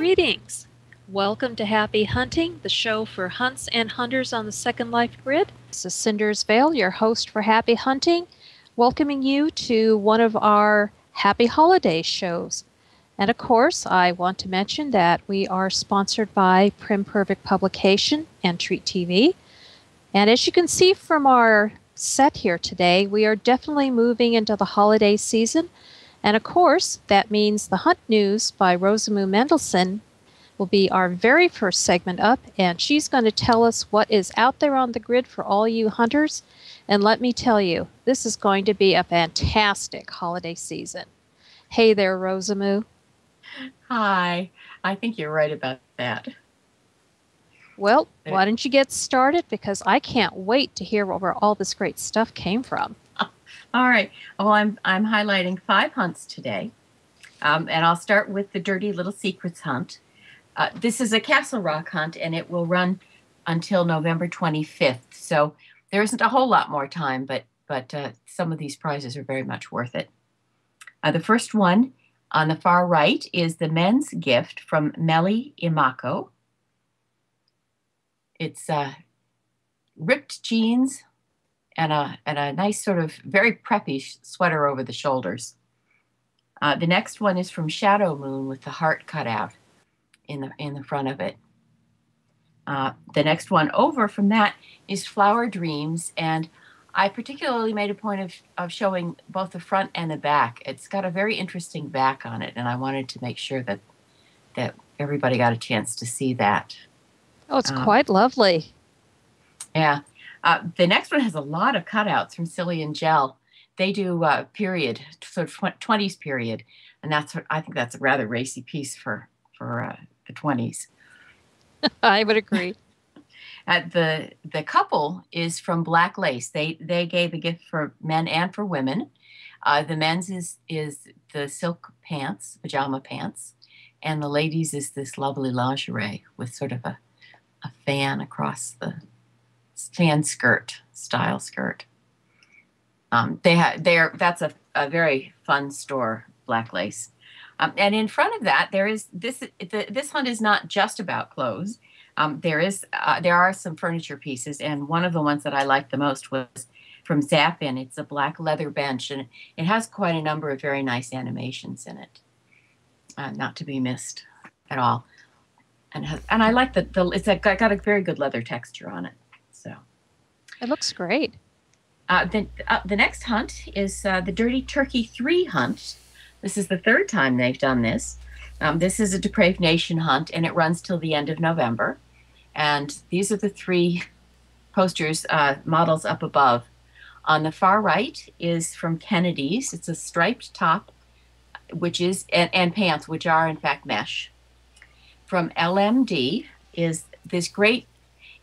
Greetings! Welcome to Happy Hunting, the show for hunts and hunters on the Second Life grid. This is Cinders, your host for Happy Hunting, welcoming you to one of our Happy Holiday shows. And of course, I want to mention that we are sponsored by Prim Perfect Publication and Treat TV. And as you can see from our set here today, we are definitely moving into the holiday season. And of course, that means the Hunt News by Rosamoo Mendelsohn will be our very first segment up, and she's going to tell us what is out there on the grid for all you hunters. And let me tell you, this is going to be a fantastic holiday season. Hey there, Rosamoo. Hi. I think you're right about that. Well, why don't you get started? Because I can't wait to hear where all this great stuff came from. All right. Well, I'm highlighting 5 hunts today, and I'll start with the Dirty Little Secrets hunt. This is a Castle Rock hunt, and it will run until November 25th. So there isn't a whole lot more time, but some of these prizes are very much worth it. The first one on the far right is the Men's Gift from Meli Imako. It's ripped jeans and a nice sort of very preppy sweater over the shoulders. The next one is from Shadow Moon with the heart cut out in the front of it. The next one over from that is Flower Dreams, and I particularly made a point of showing both the front and the back. It's got a very interesting back on it, and I wanted to make sure that everybody got a chance to see that. Oh, it's quite lovely. Yeah. The next one has a lot of cutouts from Silly and Gel. They do period, sort of 20s period, and I think that's a rather racy piece for the 20s. I would agree. The couple is from Black Lace. They gave a gift for men and for women. The men's is the silk pants, pajama pants, and the ladies is this lovely lingerie with sort of a fan across the fan skirt, style skirt. That's a very fun store, Black Lace. And in front of that, there is this hunt is not just about clothes. There are some furniture pieces, and one of the ones that I liked the most was from Zappin. It's a black leather bench, and it has quite a number of very nice animations in it, not to be missed at all. And I like it's got a very good leather texture on it. So it looks great. The next hunt is the Dirty Turkey 3 hunt. This is the 3rd time they've done this. This is a Depraved Nation hunt, and it runs till the end of November. And these are the 3 posters, models up above. On the far right is from Kennedy's. It's a striped top, which is and pants, which are in fact mesh. From LMD is this great.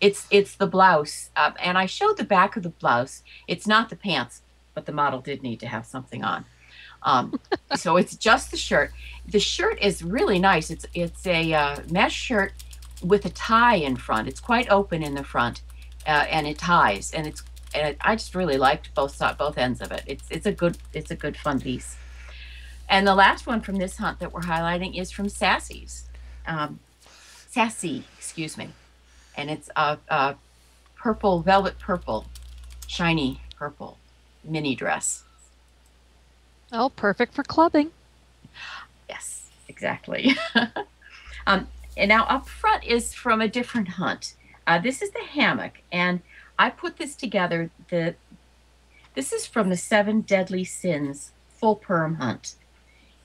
It's the blouse, and I showed the back of the blouse. It's not the pants, but the model did need to have something on. So it's just the shirt. The shirt is really nice. It's a mesh shirt with a tie in front. It's quite open in the front, and it ties. And I just really liked both ends of it. It's a good fun piece. And the last one from this hunt that we're highlighting is from Sassy's. Sassy, excuse me. And it's a purple, velvet purple, shiny purple mini dress. Oh, perfect for clubbing. Yes, exactly. And now up front is from a different hunt. This is the hammock, and I put this together. This is from the 7 Deadly Sins full perm hunt.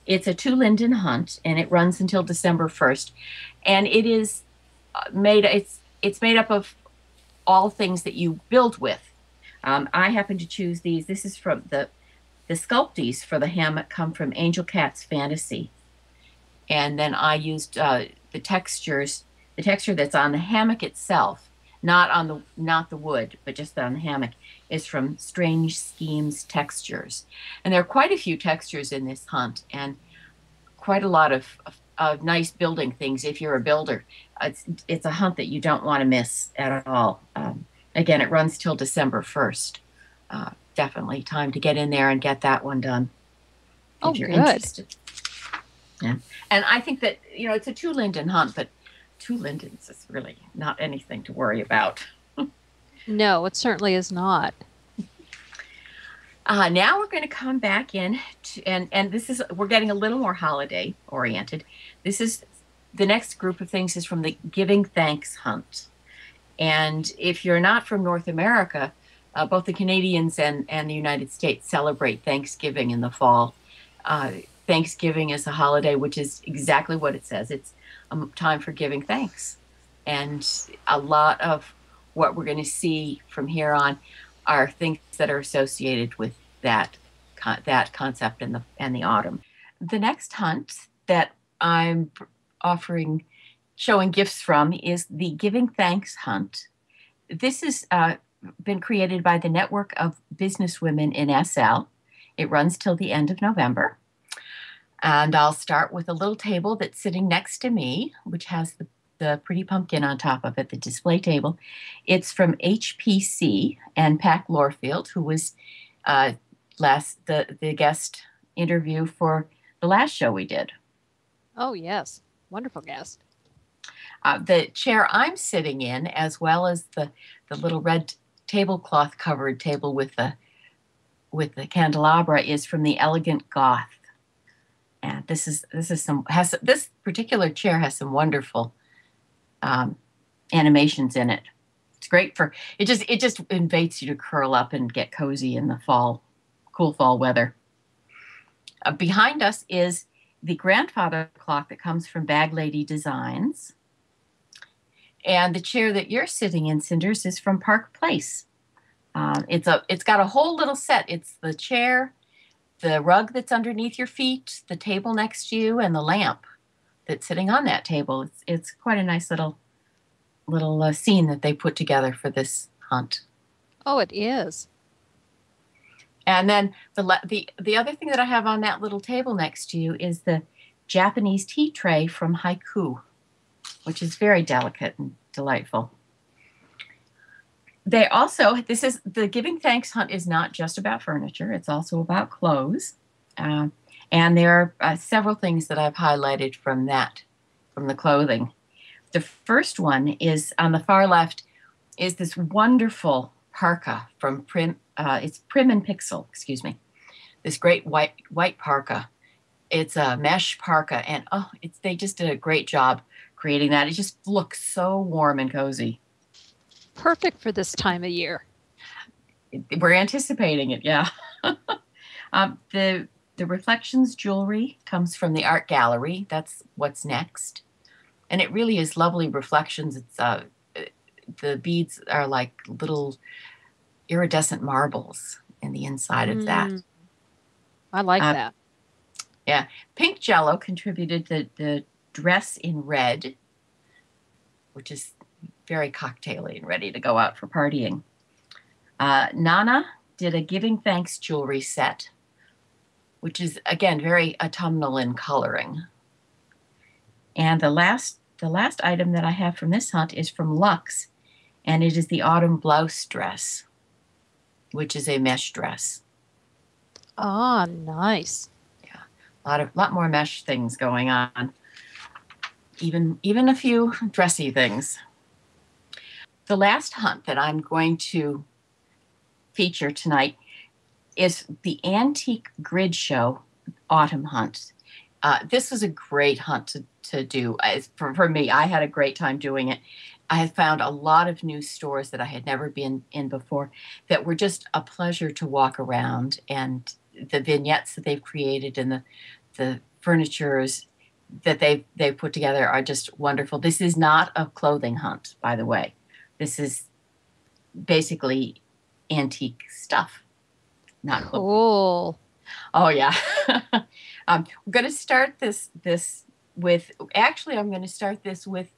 It's a 2 linden hunt, and it runs until December 1st. And it is it's made up of all things that you build with. I happen to choose these. This is from the sculpties for the hammock come from Angel Cat's Fantasy. And then I used the texture that's on the hammock itself, not the wood, but just on the hammock, is from Strange Schemes Textures. And there are quite a few textures in this hunt, and quite a lot of nice building things if you're a builder. It's a hunt that you don't want to miss at all. Again, it runs till December 1st. Definitely time to get in there and get that one done if you're interested. Yeah. And I think that, it's a two linden hunt, but two lindens is really not anything to worry about. No, it certainly is not. Now we're going to come back in and this is, we're getting a little more holiday oriented. This is the next group of things is from the Giving Thanks hunt. And if you're not from North America, both the Canadians and the United States celebrate Thanksgiving in the fall. Uh, Thanksgiving is a holiday, which is exactly what it says. It's a time for giving thanks. And a lot of what we're going to see from here on are things that are associated with that concept in the autumn. The next hunt that I'm offering, showing gifts from, is the Giving Thanks hunt. This has been created by the Network of Businesswomen in SL. It runs till the end of November. And I'll start with a little table that's sitting next to me, which has the pretty pumpkin on top of it, the display table. It's from HPC and Pac Lorfield, who was the guest interview for the last show we did. Oh, yes. Wonderful guest. The chair I'm sitting in, as well as the little red tablecloth covered table with the candelabra, is from the Elegant Goth. And this particular chair has some wonderful animations in it. It's great it just invites you to curl up and get cozy in the cool fall weather. Behind us is the grandfather clock that comes from Bag Lady Designs. And the chair that you're sitting in, Cinders, is from Park Place. It's got a whole little set. It's the chair, the rug that's underneath your feet, the table next to you, and the lamp that's sitting on that table. It's quite a nice little scene that they put together for this hunt. Oh, it is. And then the other thing that I have on that little table next to you is the Japanese tea tray from Haiku, which is very delicate and delightful. The Giving Thanks hunt is not just about furniture. It's also about clothes. And there are several things that I've highlighted from the clothing. The first one is on the far left is this wonderful parka from Prim. It's Prim and Pixel, excuse me. This great white parka. It's a mesh parka, and they just did a great job creating that. It just looks so warm and cozy. Perfect for this time of year. We're anticipating it, yeah. The Reflections jewelry comes from the art gallery. That's what's next. And it really is lovely reflections. It's the beads are like little iridescent marbles in the inside of that. I like that. Yeah. Pink Jello contributed the dress in red, which is very cocktaily and ready to go out for partying. Nana did a Giving Thanks jewelry set, which is, again, very autumnal in coloring. And the last item that I have from this hunt is from Lux, and it is the Autumn Blouse dress, which is a mesh dress. Ah, nice. Yeah, a lot more mesh things going on. Even a few dressy things. The last hunt that I'm going to feature tonight is the Antique Grid Show Autumn Hunt. This was a great hunt to do. For me, I had a great time doing it. I had found a lot of new stores that I had never been in before that were just a pleasure to walk around, and the vignettes that they've created and the furnitures that they've put together are just wonderful. This is not a clothing hunt, by the way. This is basically antique stuff, not clothing. Cool. Oh yeah. We're going to start this with. Actually, I'm going to start this with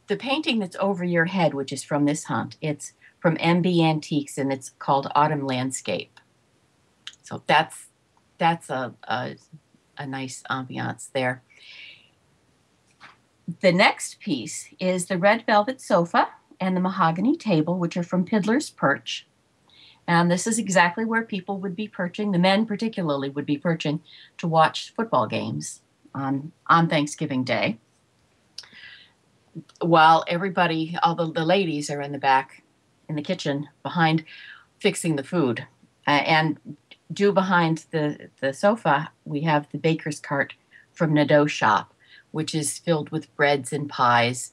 the painting that's over your head, which is from this hunt. It's from MB Antiques, and it's called Autumn Landscape. So that's a nice ambiance there. The next piece is the red velvet sofa and the mahogany table, which are from Piddler's Perch. And this is exactly where people would be perching, the men particularly would be perching to watch football games on Thanksgiving Day, while everybody, all the ladies, are in the back in the kitchen behind fixing the food. And due behind the sofa, we have the baker's cart from Nadeau Shop, which is filled with breads and pies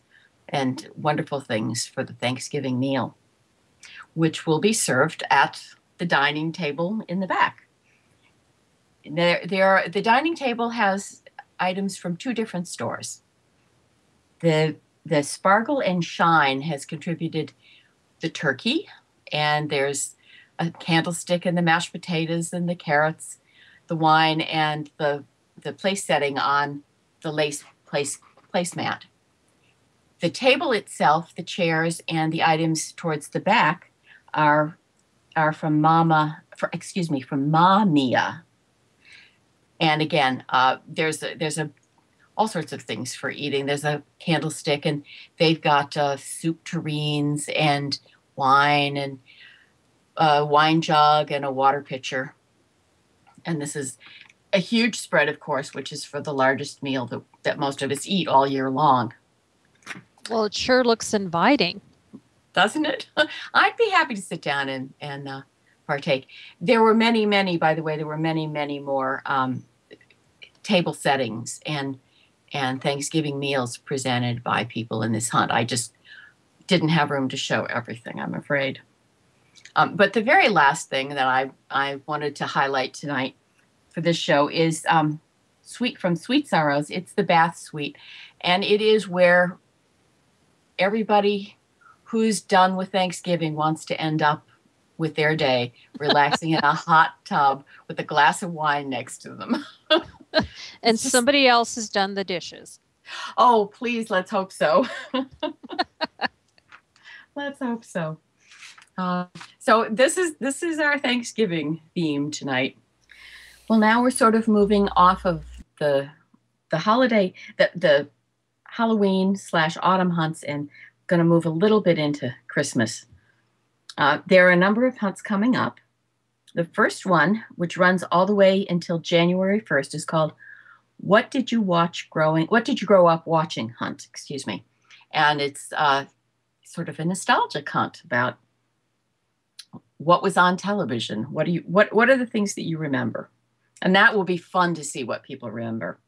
and wonderful things for the Thanksgiving meal, which will be served at the dining table in the back. The dining table has items from two different stores. The Sparkle and Shine has contributed the turkey, and there's a candlestick and the mashed potatoes and the carrots, the wine, and the place setting on the lace placemat. The table itself, the chairs, and the items towards the back are from from Ma Mia. And again, there's all sorts of things for eating. There's a candlestick, and they've got soup tureens and wine and a wine jug and a water pitcher. And this is a huge spread, of course, which is for the largest meal that most of us eat all year long. Well, it sure looks inviting. Doesn't it? I'd be happy to sit down and partake. There were many, by the way, there were many more table settings and Thanksgiving meals presented by people in this hunt. I just didn't have room to show everything, I'm afraid. But the very last thing that I wanted to highlight tonight for this show is from Sweet Sorrows. It's the Bath Suite, and it is where everybody who's done with Thanksgiving wants to end up with their day, relaxing in a hot tub with a glass of wine next to them. And somebody else has done the dishes. Oh, please, let's hope so. Let's hope so. So this is our Thanksgiving theme tonight. Well, now we're sort of moving off of the holiday, the Halloween / autumn hunts, and going to move a little bit into Christmas. There are a number of hunts coming up. The first one, which runs all the way until January 1st, is called What Did You Grow Up Watching Hunt, excuse me. And it's sort of a nostalgic hunt about what was on television. What are the things that you remember? And that will be fun to see what people remember.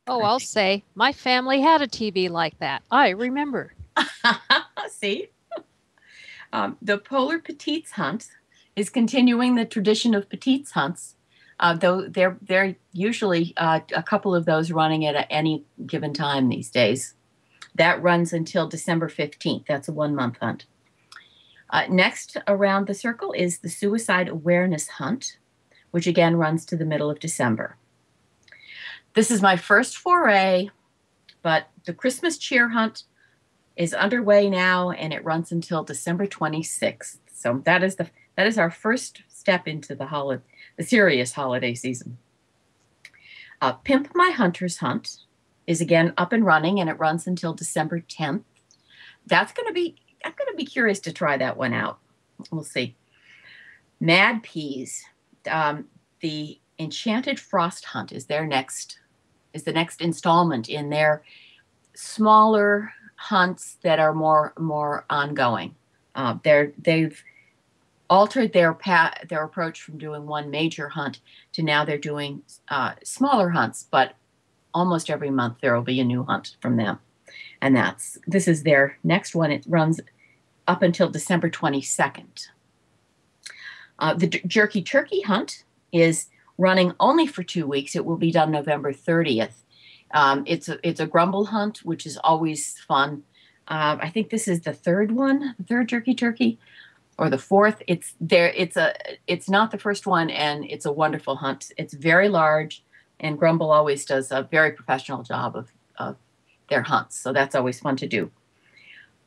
Oh, I'll say my family had a TV like that. I remember. See? The Polar Petites Hunt is continuing the tradition of Petites hunts, though they're usually a couple of those running at any given time these days. That runs until December 15th. That's a 1-month hunt. Next around the circle is the Suicide Awareness Hunt, which again runs to the middle of December. This is my first foray, but the Christmas Cheer Hunt is underway now, and it runs until December 26th. So that is our first step into the serious holiday season. Pimp My Hunter's Hunt is again up and running, and it runs until December 10th. I'm going to be curious to try that one out. We'll see. Mad Peas, the Enchanted Frost Hunt is the next installment in their smaller hunts that are more ongoing. They've altered their approach from doing one major hunt to now they're doing smaller hunts, but almost every month there will be a new hunt from them. And this is their next one. It runs up until December 22nd. The Jerky Turkey Hunt is running only for 2 weeks. It will be done November 30th. It's a grumble hunt, which is always fun. I think this is the third Jerky Turkey, or the fourth. It's not the first one, and it's a wonderful hunt. It's very large, and Grumble always does a very professional job of their hunts. So that's always fun to do.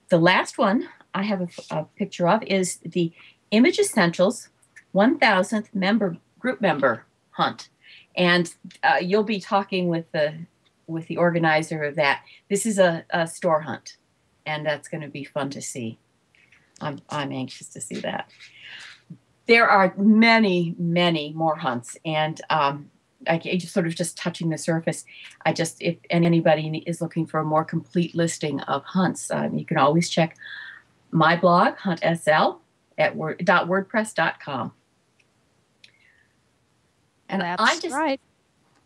The last one I have a picture of is the Image Essentials 1000th group member hunt, and you'll be talking with the organizer of that. This is a store hunt, and that's going to be fun to see. I'm anxious to see that. There are many more hunts, and just sort of just touching the surface. If anybody is looking for a more complete listing of hunts, you can always check my blog, HuntSL, at .wordpress.com. And That's right.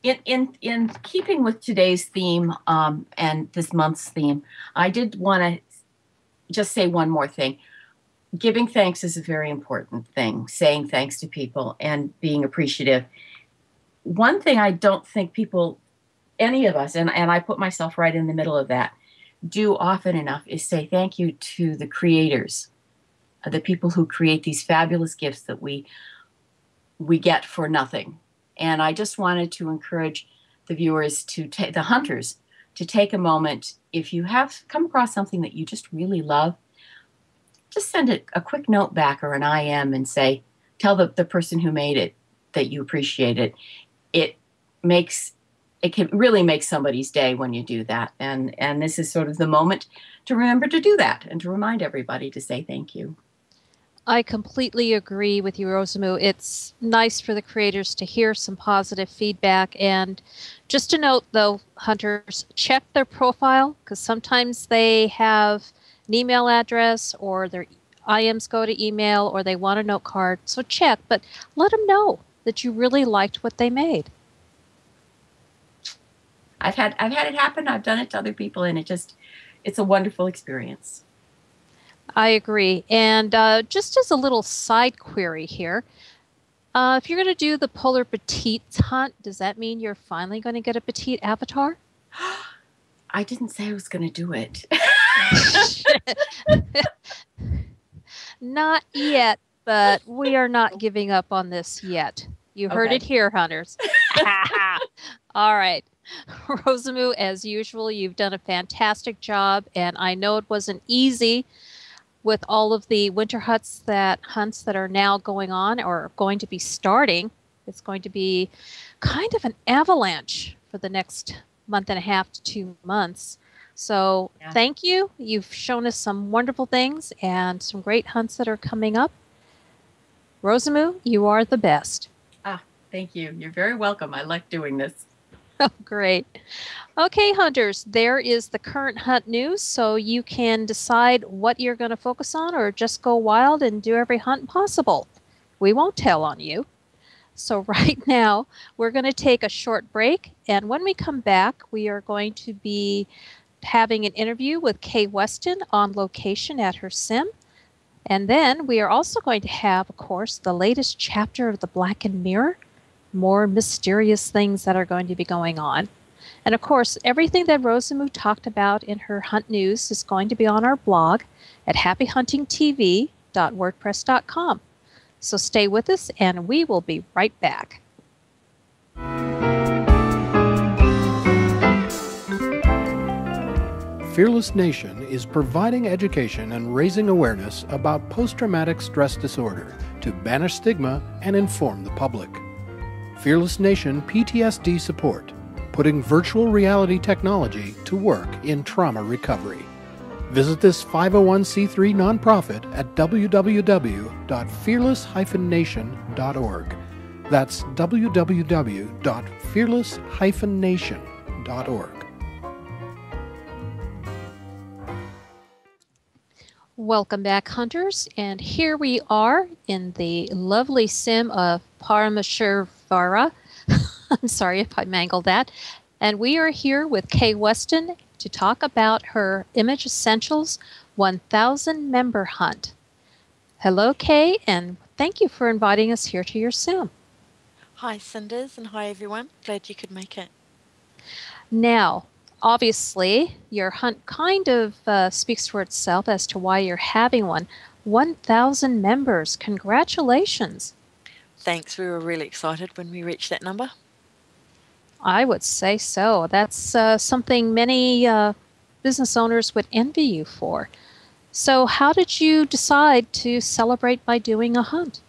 In keeping with today's theme and this month's theme, I did want to just say one more thing. Giving thanks is a very important thing, saying thanks to people and being appreciative. One thing I don't think people, any of us, and I put myself right in the middle of that, do often enough is say thank you to the creators, the people who create these fabulous gifts that we get for nothing. And I just wanted to encourage the viewers the hunters, to take a moment. If you have come across something that you just really love, just send it a quick note back or an IM and tell the person who made it that you appreciate it. It can really make somebody's day when you do that. And this is sort of the moment to remember to do that and to remind everybody to say thank you. I completely agree with you, Rosamoo. It's nice for the creators to hear some positive feedback. And just a note, though, hunters, check their profile, because sometimes they have an email address or their IMs go to email or they want a note card. So check, but let them know that you really liked what they made. I've had it happen. I've done it to other people, and it's a wonderful experience. I agree. And just as a little side query here, if you're going to do the Polar Petite hunt, does that mean you're finally going to get a petite avatar? I didn't say I was going to do it. Not yet, but we are not giving up on this yet. You heard it here, hunters. All right. Rosamoo, as usual, you've done a fantastic job, and I know it wasn't easy with all of the winter hunts that are now going on or going to be starting. It's going to be kind of an avalanche for the next month and a half to 2 months. So Thank you. You've shown us some wonderful things and some great hunts that are coming up. Rosamoo, you are the best. Thank you. You're very welcome. I like doing this. Oh, great. Okay, hunters, there is the current hunt news, so you can decide what you're going to focus on or just go wild and do every hunt possible. We won't tell on you. So right now, we're going to take a short break, and when we come back, we are going to be having an interview with Kay Weston on location at her sim. And then we are also going to have, of course, the latest chapter of the Blackened Mirror, more mysterious things that are going to be going on. And of course, everything that Rosamoo talked about in her hunt news is going to be on our blog at happyhuntingtv.wordpress.com. So stay with us and we will be right back. Fearless Nation is providing education and raising awareness about post-traumatic stress disorder to banish stigma and inform the public. Fearless Nation PTSD support, putting virtual reality technology to work in trauma recovery. Visit this 501c3 nonprofit at www.fearless-nation.org. That's www.fearless-nation.org. Welcome back, hunters, and here we are in the lovely sim of Parameshvara. I'm sorry if I mangled that. And we are here with Kay Weston to talk about her Image Essentials 1,000 member hunt. Hello, Kay, and thank you for inviting us here to your sim. Hi, Cinders, and hi, everyone. Glad you could make it. Now, obviously, your hunt kind of speaks for itself as to why you're having one. 1,000 members. Congratulations. Thanks. We were really excited when we reached that number. I would say so. That's something many business owners would envy you for. So how did you decide to celebrate by doing a hunt?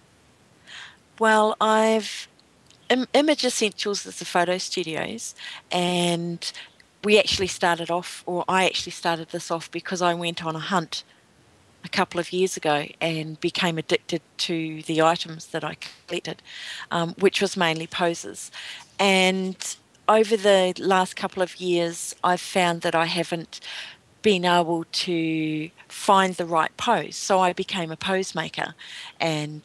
Well, Image Essentials is the photo studios, and I actually started this off because I went on a hunt a couple of years ago and became addicted to the items that I collected, which was mainly poses. And over the last couple of years, I've found that I haven't been able to find the right pose. So I became a pose maker. And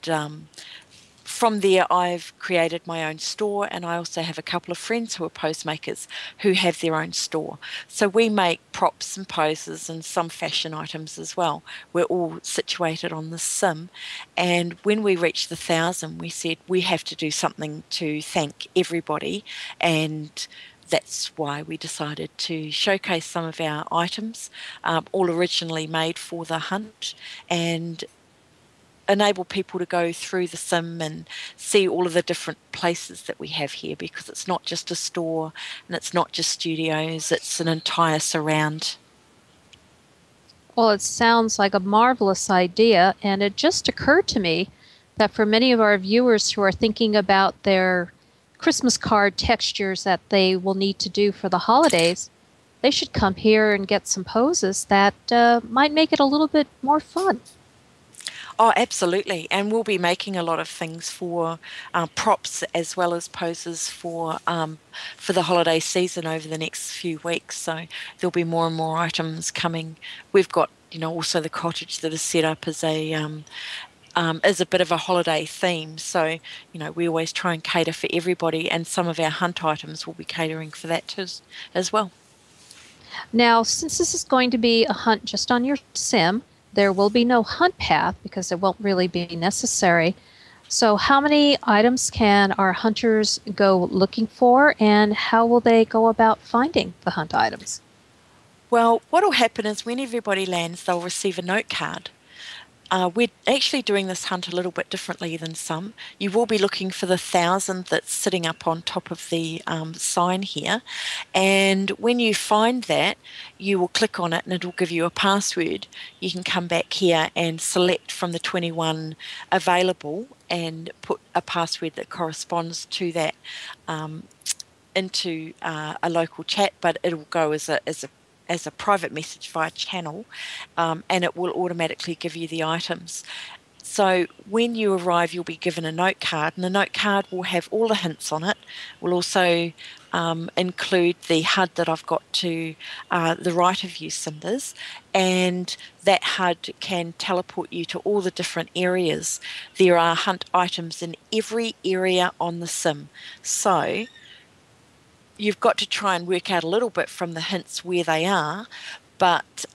from there, I've created my own store, and I also have a couple of friends who are pose makers who have their own store. So we make props and poses and some fashion items as well. We're all situated on the sim. And when we reached the 1,000, we said we have to do something to thank everybody. And that's why we decided to showcase some of our items, all originally made for the hunt, and enable people to go through the sim and see all of the different places that we have here, because it's not just a store and it's not just studios, it's an entire surround. Well, it sounds like a marvelous idea, and it just occurred to me that for many of our viewers who are thinking about their Christmas card textures that they will need to do for the holidays, they should come here and get some poses that might make it a little bit more fun. Oh, absolutely. And we'll be making a lot of things for props as well as poses for the holiday season over the next few weeks. So there'll be more and more items coming. We've got, also the cottage that is set up as a bit of a holiday theme. So, we always try and cater for everybody, and some of our hunt items will be catering for that too, as well. Now, since this is going to be a hunt just on your sim, there will be no hunt path because it won't really be necessary. So how many items can our hunters go looking for, and how will they go about finding the hunt items? Well, what will happen is when everybody lands, they'll receive a note card. We're actually doing this hunt a little bit differently than some. You will be looking for the 1,000 that's sitting up on top of the sign here. And when you find that, you will click on it and it will give you a password. You can come back here and select from the 21 available and put a password that corresponds to that into a local chat, but it will go as a private message via channel, and it will automatically give you the items. So when you arrive, you'll be given a note card, and the note card will have all the hints on it. Will also include the HUD that I've got to the right of you, Cinders, and that HUD can teleport you to all the different areas. There are hunt items in every area on the sim. So you've got to try and work out a little bit from the hints where they are, but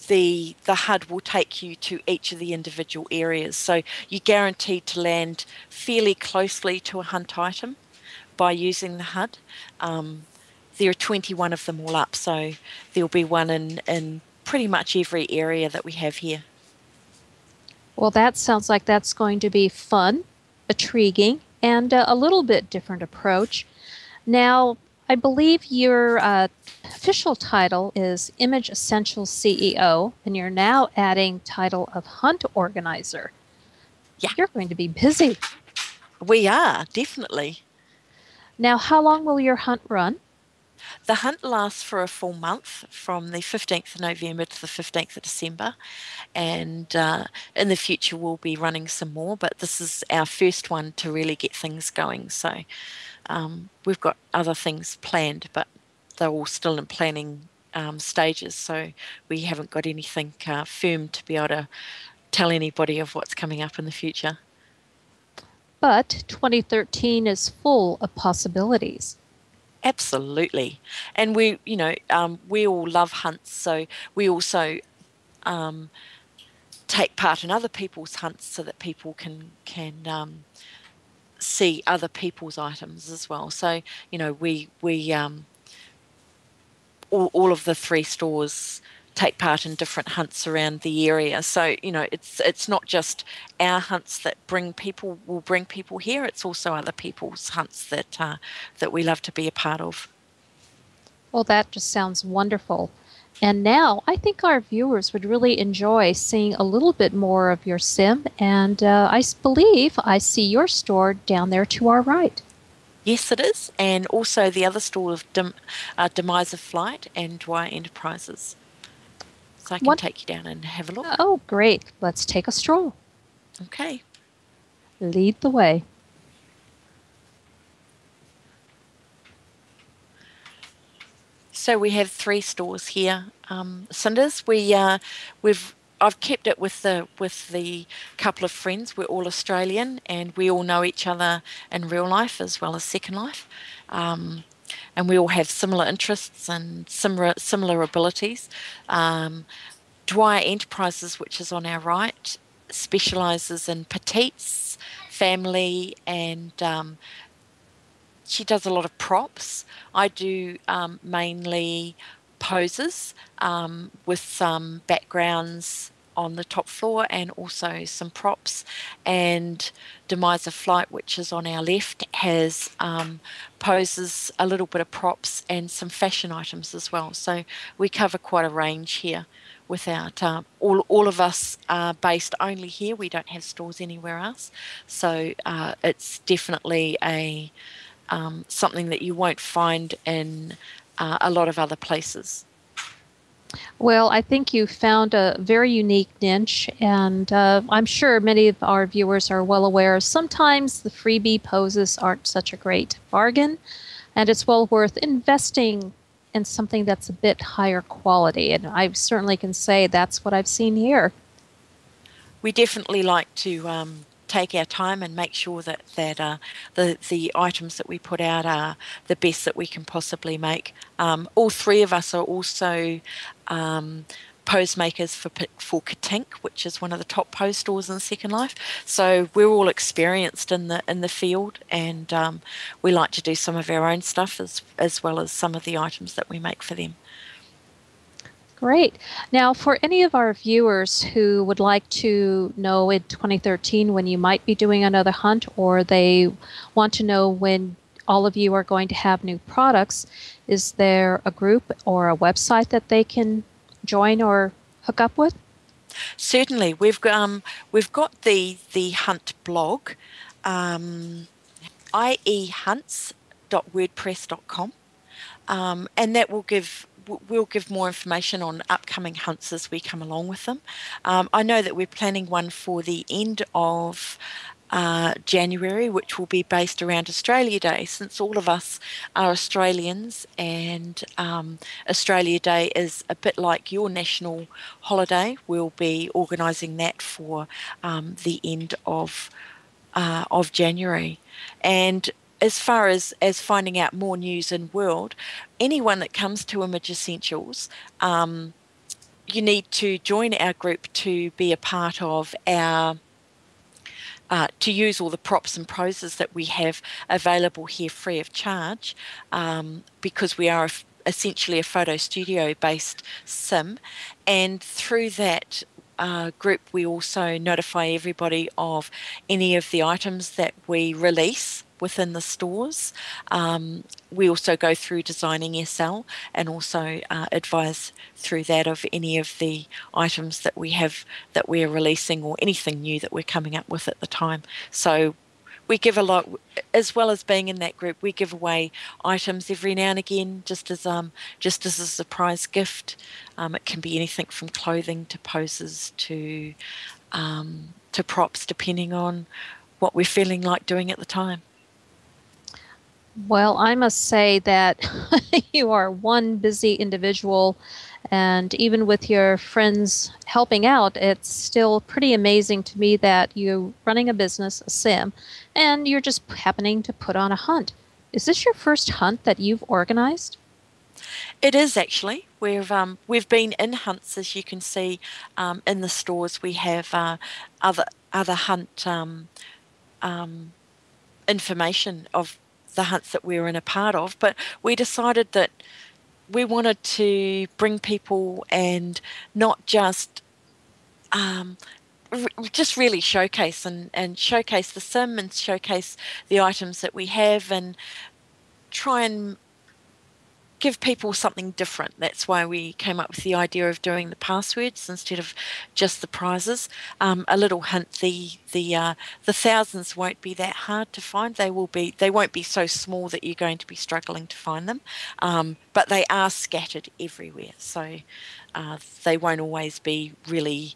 the HUD will take you to each of the individual areas. So you're guaranteed to land fairly closely to a hunt item by using the HUD. There are 21 of them all up, so there'll be one in pretty much every area that we have here. Well, that sounds like that's going to be fun, intriguing, and a little bit different approach. Now, I believe your official title is Image Essentials CEO, and you're now adding title of Hunt Organizer. Yeah. You're going to be busy. We are, definitely. Now, how long will your hunt run? The hunt lasts for a full month, from the 15th of November to the 15th of December. And in the future, we'll be running some more, but this is our first one to really get things going. So we've got other things planned, but they're all still in planning stages. So we haven't got anything firm to be able to tell anybody of what's coming up in the future. But 2013 is full of possibilities. Absolutely. And we all love hunts, so we also take part in other people's hunts so that people can see other people's items as well. So, we all of the 3 stores take part in different hunts around the area. So, it's not just our hunts that will bring people here. It's also other people's hunts that we love to be a part of. Well, that just sounds wonderful. And now I think our viewers would really enjoy seeing a little bit more of your sim. And I believe I see your store down there to our right. Yes, it is. And also the other store of Demise of Flight and Dwyer Enterprises. So I can take you down and have a look. Oh, great. Let's take a stroll. Okay. Lead the way. So we have 3 stores here, Cinders. I've kept it with the couple of friends. We're all Australian, and we all know each other in real life as well as Second Life, and we all have similar interests and similar abilities. Dwyer Enterprises, which is on our right, specialises in petites, family, and she does a lot of props. I do mainly poses with some backgrounds on the top floor and also some props. And Demise of Flight, which is on our left, has poses, a little bit of props, and some fashion items as well. So we cover quite a range here. Without all of us are based only here. We don't have stores anywhere else. So it's definitely a something that you won't find in a lot of other places. Well, I think you found a very unique niche, and I'm sure many of our viewers are well aware sometimes the freebie poses aren't such a great bargain, and it's well worth investing in something that's a bit higher quality. And I certainly can say that's what I've seen here. We definitely like to take our time and make sure that the items that we put out are the best that we can possibly make. All 3 of us are also pose makers for Katink, which is one of the top pose stores in Second Life. So we're all experienced in the field, and we like to do some of our own stuff as well as some of the items that we make for them. Great. Now, for any of our viewers who would like to know in 2013 when you might be doing another hunt, or they want to know when all of you are going to have new products, is there a group or a website that they can join or hook up with? Certainly. We've got the hunt blog, iehunts.wordpress.com, and that we'll give more information on upcoming hunts as we come along with them. I know that we're planning one for the end of January, which will be based around Australia Day, since all of us are Australians, and Australia Day is a bit like your national holiday. We'll be organising that for the end of January. And as far as finding out more news in world, anyone that comes to Image Essentials, you need to join our group to be a part of our to use all the props and poses that we have available here free of charge, because we are essentially a photo studio based sim, and through that group we also notify everybody of any of the items that we release within the stores. We also go through designing SL, and also advise through that of any of the items that we have that we're releasing, or anything new that we're coming up with at the time. So we give a lot, as well as being in that group, we give away items every now and again, just as a surprise gift. It can be anything from clothing to poses to props, depending on what we're feeling like doing at the time. Well, I must say that you are one busy individual, and even with your friends helping out, it's still pretty amazing to me that you're running a business, a sim, and you're just happening to put on a hunt. Is this your first hunt that you've organized? It is actually. We've been in hunts, as you can see, in the stores. We have other hunt information of the hunts that we were in a part of, but we decided that we wanted to bring people and not just really showcase and showcase the sim, and showcase the items that we have, and try and give people something different. That's why we came up with the idea of doing the passwords instead of just the prizes. A little hint: the thousands won't be that hard to find. They won't be so small that you're going to be struggling to find them, but they are scattered everywhere. So they won't always be really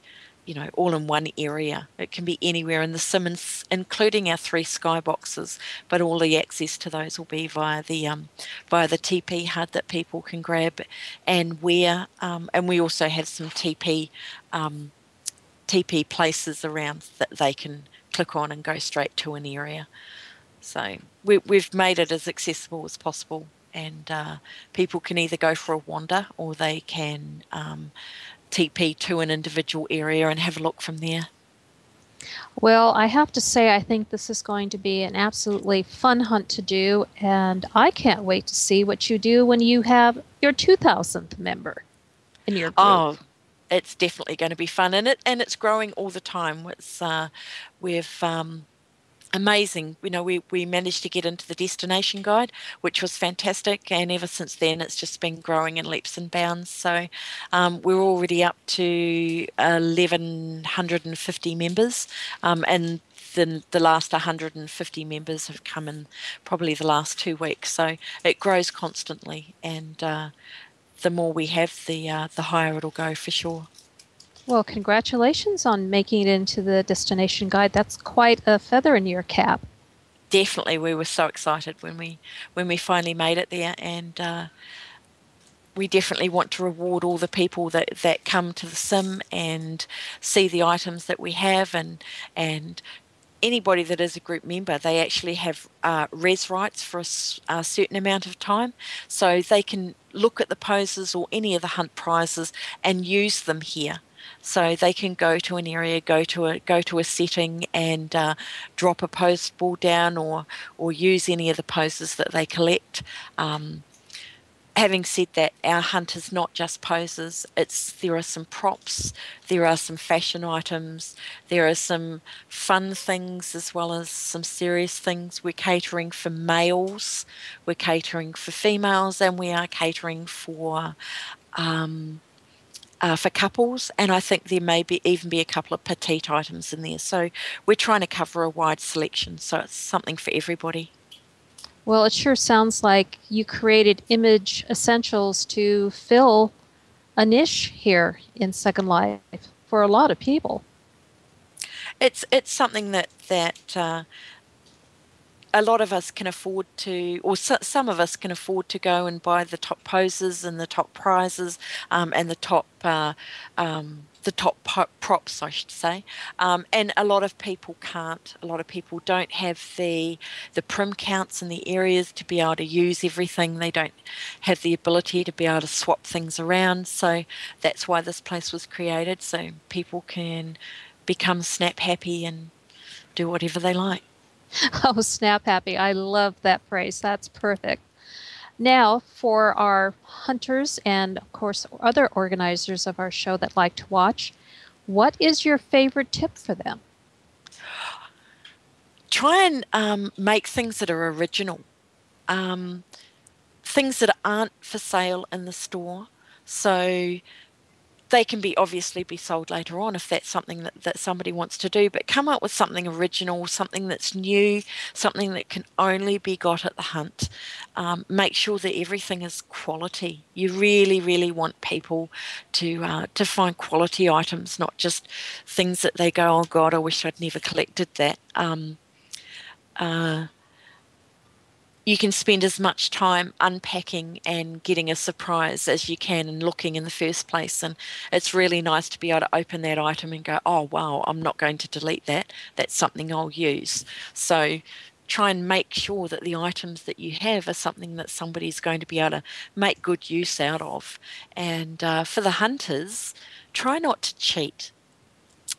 all in one area. It can be anywhere in the sim, including our 3 skyboxes, but all the access to those will be via the TP HUD that people can grab and wear. And we also have some TP places around that they can click on and go straight to an area. So we've made it as accessible as possible, and people can either go for a wander or they can TP to an individual area and have a look from there. Well, I have to say, I think this is going to be an absolutely fun hunt to do, and I can't wait to see what you do when you have your 2000th member in your group. Oh, it's definitely going to be fun, and it's growing all the time. We've amazing. We managed to get into the destination guide, which was fantastic, and ever since then it's just been growing in leaps and bounds. So we're already up to 1,150 members, and the last 150 members have come in probably the last 2 weeks. So it grows constantly, and the more we have, the higher it'll go for sure. Well, congratulations on making it into the destination guide. That's quite a feather in your cap. Definitely, we were so excited when we finally made it there, and we definitely want to reward all the people that come to the sim and see the items that we have, and anybody that is a group member, they actually have res rights for a certain amount of time, so they can look at the poses or any of the hunt prizes and use them here. So they can go to an area, go to a setting, and drop a pose ball down, or use any of the poses that they collect. Having said that, our hunt is not just poses. There are some props, there are some fashion items, there are some fun things as well as some serious things. We're catering for males, we're catering for females, and we are catering for couples, and I think there may even be a couple of petite items in there. So we're trying to cover a wide selection, so it's something for everybody. Well, it sure sounds like you created image essentials to fill a niche here in Second Life for a lot of people. It's something that a lot of us can afford to, or some of us can afford to go and buy the top poses and the top prizes, and the top props, I should say. And a lot of people can't. A lot of people don't have the prim counts in the areas to be able to use everything. They don't have the ability to be able to swap things around. So that's why this place was created, so people can become snap happy and do whatever they like. Oh, snap happy. I love that phrase. That's perfect. Now, for our hunters and, of course, other organizers of our show that like to watch, what is your favorite tip for them? Try and make things that are original, things that aren't for sale in the store. So they can obviously be sold later on if that's something that somebody wants to do, but come up with something original, something that's new, something that can only be got at the hunt. Make sure that everything is quality. You really, really want people to find quality items, not just things that they go, oh God, I wish I'd never collected that. You can spend as much time unpacking and getting a surprise as you can and looking in the first place. And it's really nice to be able to open that item and go, oh, wow, I'm not going to delete that. That's something I'll use. So try and make sure that the items that you have are something that somebody's going to be able to make good use out of. And for the hunters, try not to cheat.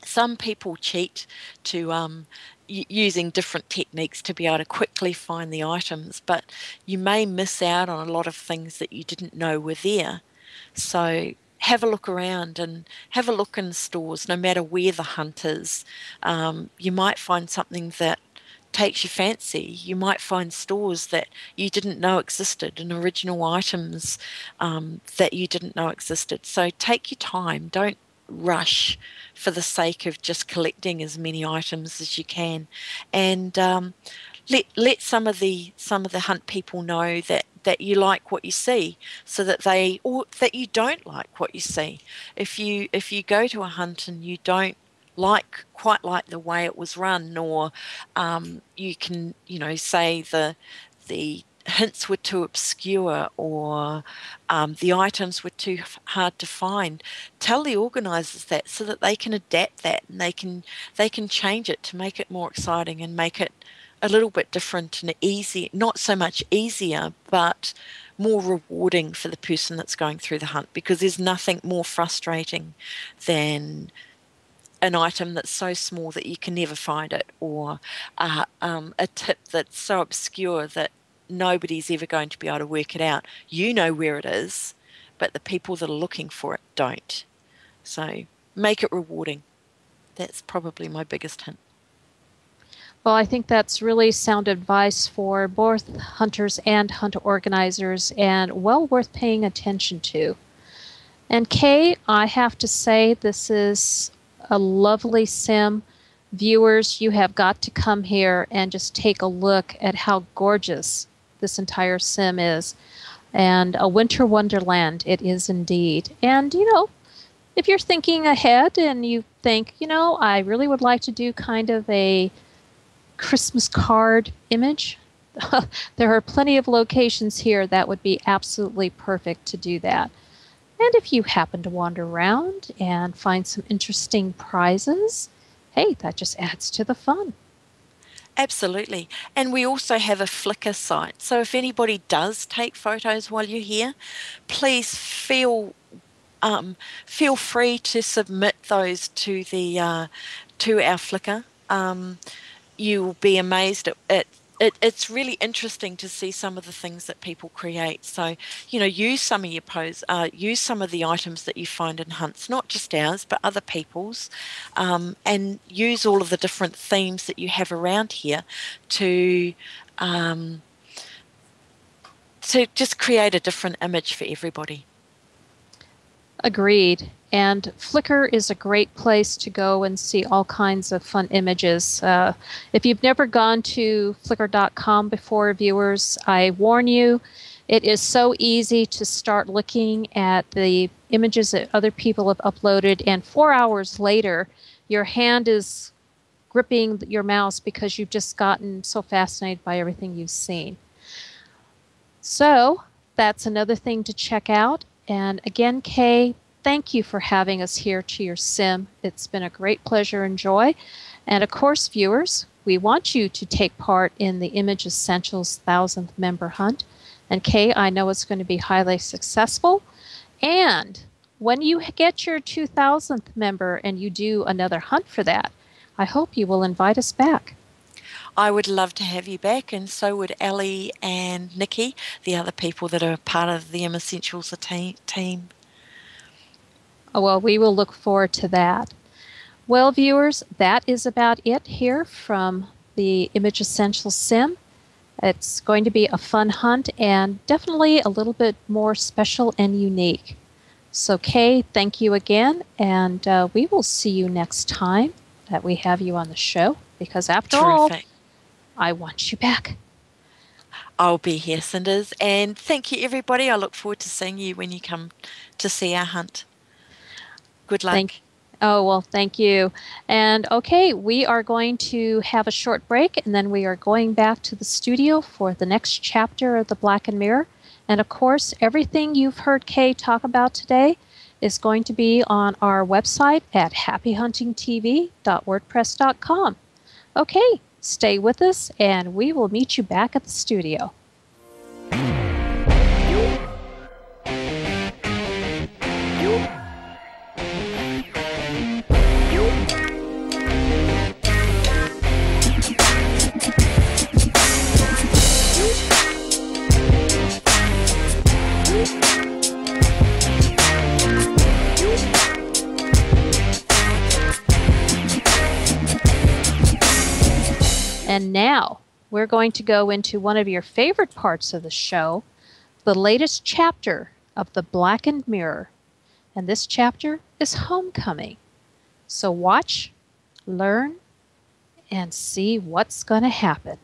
Some people cheat to using different techniques to be able to quickly find the items, but you may miss out on a lot of things that you didn't know were there. So have a look around and have a look in stores, no matter where the hunt is. You might find something that takes your fancy. You might find stores that you didn't know existed and original items that you didn't know existed. So take your time. Don't rush for the sake of just collecting as many items as you can, and let some of the hunt people know that you like what you see, so that they, or that you don't like what you see. If you go to a hunt and you don't quite like the way it was run, or you can, say the hints were too obscure, or the items were too hard to find, tell the organisers that, so that they can adapt that, and they can change it to make it more exciting and make it a little bit different and easy, not so much easier, but more rewarding for the person that's going through the hunt, because there's nothing more frustrating than an item that's so small that you can never find it, or a tip that's so obscure that nobody's ever going to be able to work it out. You know where it is, but the people that are looking for it don't. So make it rewarding. That's probably my biggest hint. Well, I think that's really sound advice for both hunters and hunt organizers, and well worth paying attention to. And Kay, I have to say, this is a lovely sim. Viewers, you have got to come here and just take a look at how gorgeous this entire sim is. And a winter wonderland it is indeed. And, if you're thinking ahead and you think, I really would like to do kind of a Christmas card image, there are plenty of locations here that would be absolutely perfect to do that. And if you happen to wander around and find some interesting prizes, hey, that just adds to the fun. Absolutely. And we also have a Flickr site. So if anybody does take photos while you're here, please feel free to submit those to our Flickr. You will be amazed at it's really interesting to see some of the things that people create. So, use some of your use some of the items that you find in hunts, not just ours, but other people's, and use all of the different themes that you have around here to just create a different image for everybody. Agreed. And Flickr is a great place to go and see all kinds of fun images. If you've never gone to Flickr.com before, viewers, I warn you, it is so easy to start looking at the images that other people have uploaded, and 4 hours later, your hand is gripping your mouse because you've just gotten so fascinated by everything you've seen. So that's another thing to check out. And again, Kay, thank you for having us here to your sim. It's been a great pleasure and joy. And of course, viewers, we want you to take part in the Image Essentials 1000th member hunt. And Kay, I know it's going to be highly successful. And when you get your 2000th member and you do another hunt for that, I hope you will invite us back. I would love to have you back, and so would Ellie and Nikki, the other people that are part of the M Essentials team. Oh, well, we will look forward to that. Well, viewers, that is about it here from the Image Essentials Sim. It's going to be a fun hunt and definitely a little bit more special and unique. So, Kay, thank you again, and we will see you next time that we have you on the show, because after all, I want you back. I'll be here, Cinders, and thank you, everybody. I look forward to seeing you when you come to see our hunt. Good luck. Thank you. And okay, we are going to have a short break, and then we are going back to the studio for the next chapter of the Blackened Mirror. And of course, everything you've heard Kay talk about today is going to be on our website at happyhuntingtv.wordpress.com. Okay, stay with us, and we will meet you back at the studio. And now we're going to go into one of your favorite parts of the show, the latest chapter of the Blackened Mirror. And this chapter is Homecoming. So watch, learn, and see what's going to happen.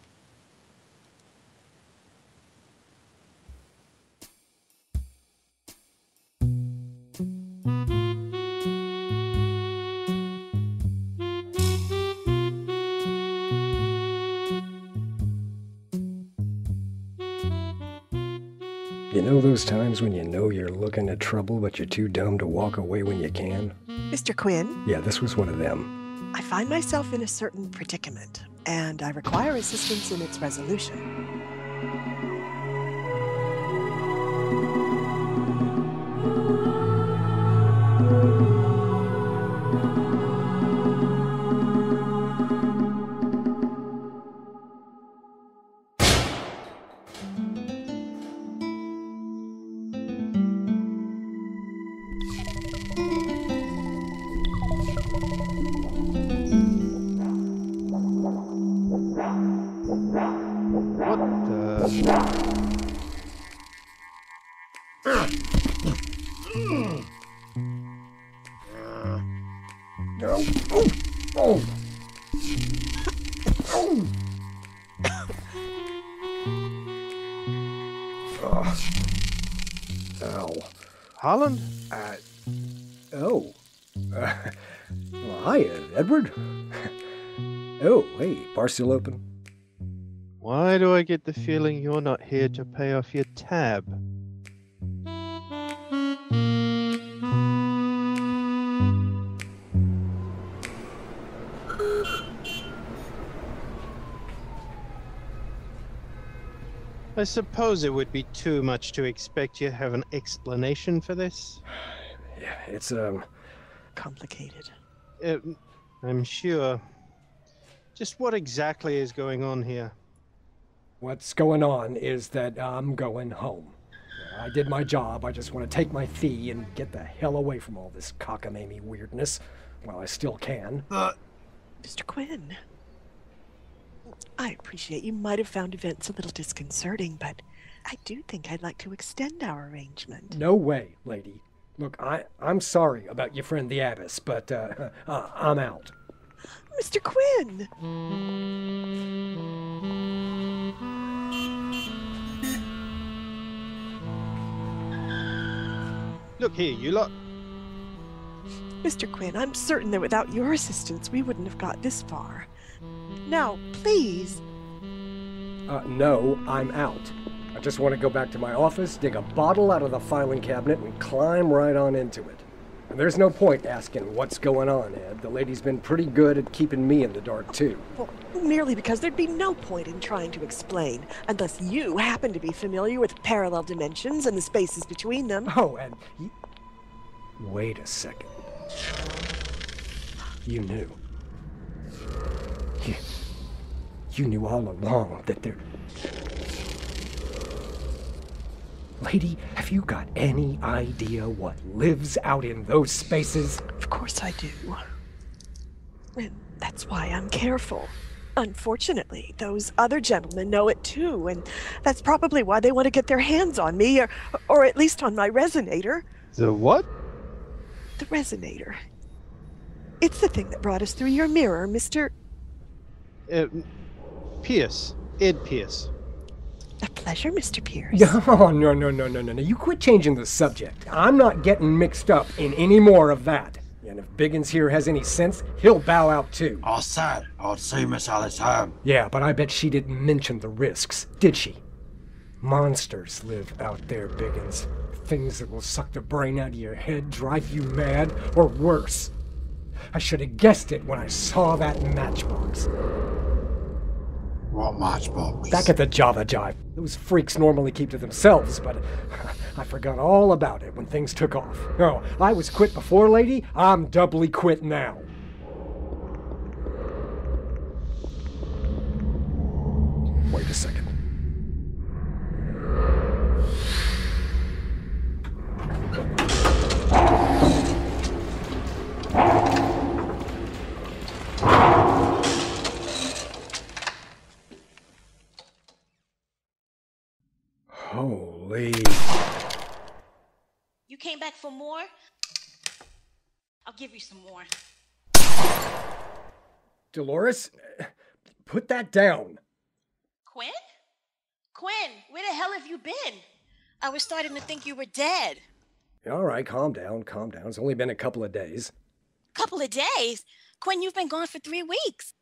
You know those times when you know you're looking at trouble, but you're too dumb to walk away when you can? Mr. Quinn? Yeah, this was one of them. I find myself in a certain predicament, and I require assistance in its resolution. Holland? Well, hi, Edward. Oh, hey, bar still open? Why do I get the feeling you're not here to pay off your tab? I suppose it would be too much to expect you to have an explanation for this. Yeah, it's, Complicated. I'm sure. Just what exactly is going on here? What's going on is that I'm going home. I did my job. I just want to take my fee and get the hell away from all this cockamamie weirdness while I still can. Mr. Quinn, I appreciate you might have found events a little disconcerting, but I do think I'd like to extend our arrangement. No way, lady. Look, I'm sorry about your friend the Abbess, but I'm out. Mr. Quinn! Look here, you lot. Mr. Quinn, I'm certain that without your assistance, we wouldn't have got this far. Now, please. No, I'm out. I just want to go back to my office, dig a bottle out of the filing cabinet, and climb right on into it. And there's no point asking what's going on, Ed. The lady's been pretty good at keeping me in the dark, too. Well, merely because there'd be no point in trying to explain, unless you happen to be familiar with parallel dimensions and the spaces between them. Oh, and... Wait a second. You knew. You knew all along that there... Lady, have you got any idea what lives out in those spaces? Of course I do. And that's why I'm careful. Unfortunately, those other gentlemen know it too, and that's probably why they want to get their hands on me, or at least on my resonator. The what? The resonator. It's the thing that brought us through your mirror, Mr. Pierce. Ed Pierce. A pleasure, Mr. Pierce. Oh, no. You quit changing the subject. I'm not getting mixed up in any more of that. And if Biggins here has any sense, he'll bow out too. Oh, sir, I'd see Miss Alice home. Yeah, but I bet she didn't mention the risks, did she? Monsters live out there, Biggins. Things that will suck the brain out of your head, drive you mad, or worse. I should have guessed it when I saw that matchbox. What matchbox? Back at the Java Jive. Those freaks normally keep to themselves, but I forgot all about it when things took off. Oh, I was quit before, lady. I'm doubly quit now. Wait a second. Holy... You came back for more? I'll give you some more. Dolores, put that down. Quinn? Quinn, where the hell have you been? I was starting to think you were dead. All right, calm down. It's only been a couple of days. Couple of days? Quinn, you've been gone for 3 weeks.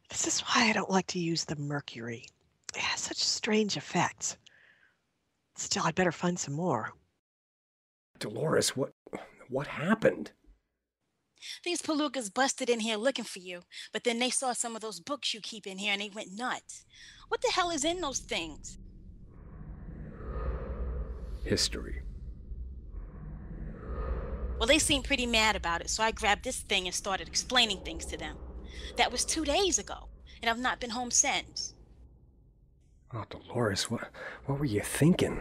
This is why I don't like to use the mercury. It has such strange effects. Still, I'd better find some more. Dolores, what happened? These palookas busted in here looking for you, but then they saw some of those books you keep in here and they went nuts. What the hell is in those things? History. Well, they seemed pretty mad about it, so I grabbed this thing and started explaining things to them. That was 2 days ago, and I've not been home since. Oh, Dolores, what were you thinking?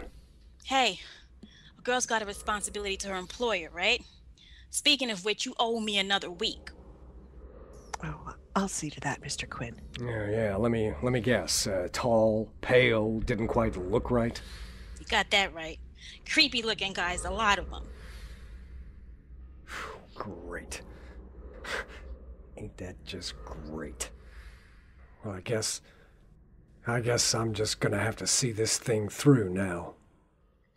Hey, a girl's got a responsibility to her employer, right? Speaking of which, you owe me another week. Oh, I'll see to that, Mr. Quinn. Yeah, let me guess. Tall, pale, didn't quite look right. You got that right. Creepy looking guys, a lot of them. Great. Ain't that just great? Well, I guess I'm just gonna have to see this thing through now.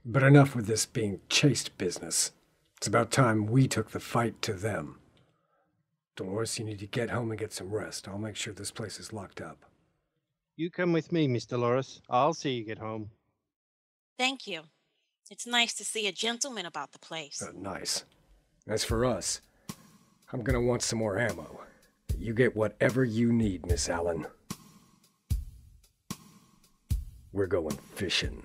But enough with this being chased business. It's about time we took the fight to them. Dolores, you need to get home and get some rest. I'll make sure this place is locked up. You come with me, Miss Dolores. I'll see you get home. Thank you. It's nice to see a gentleman about the place. Nice. As for us, I'm gonna want some more ammo. You get whatever you need, Miss Allen. We're going fishing.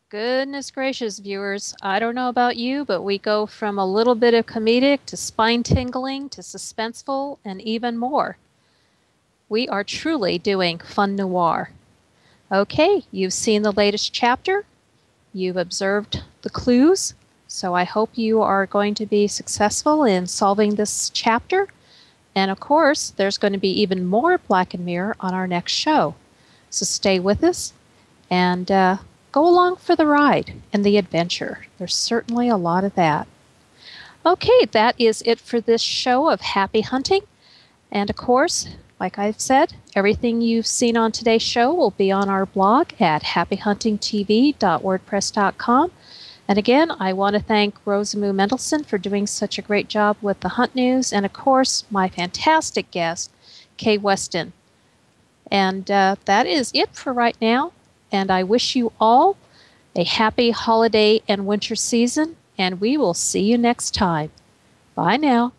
Goodness gracious, viewers. I don't know about you, but we go from a little bit of comedic to spine-tingling to suspenseful and even more. We are truly doing fun noir. Okay, you've seen the latest chapter. You've observed the clues. So I hope you are going to be successful in solving this chapter. And of course, there's going to be even more Blackened Mirror on our next show. So stay with us and go along for the ride and the adventure. There's certainly a lot of that. Okay, that is it for this show of Happy Hunting. And of course, like I've said, everything you've seen on today's show will be on our blog at happyhuntingtv.wordpress.com. And again, I want to thank Rosamoo Mendelsohn for doing such a great job with the Hunt News, and of course, my fantastic guest, Kay Weston. And that is it for right now. And I wish you all a happy holiday and winter season, and we will see you next time. Bye now.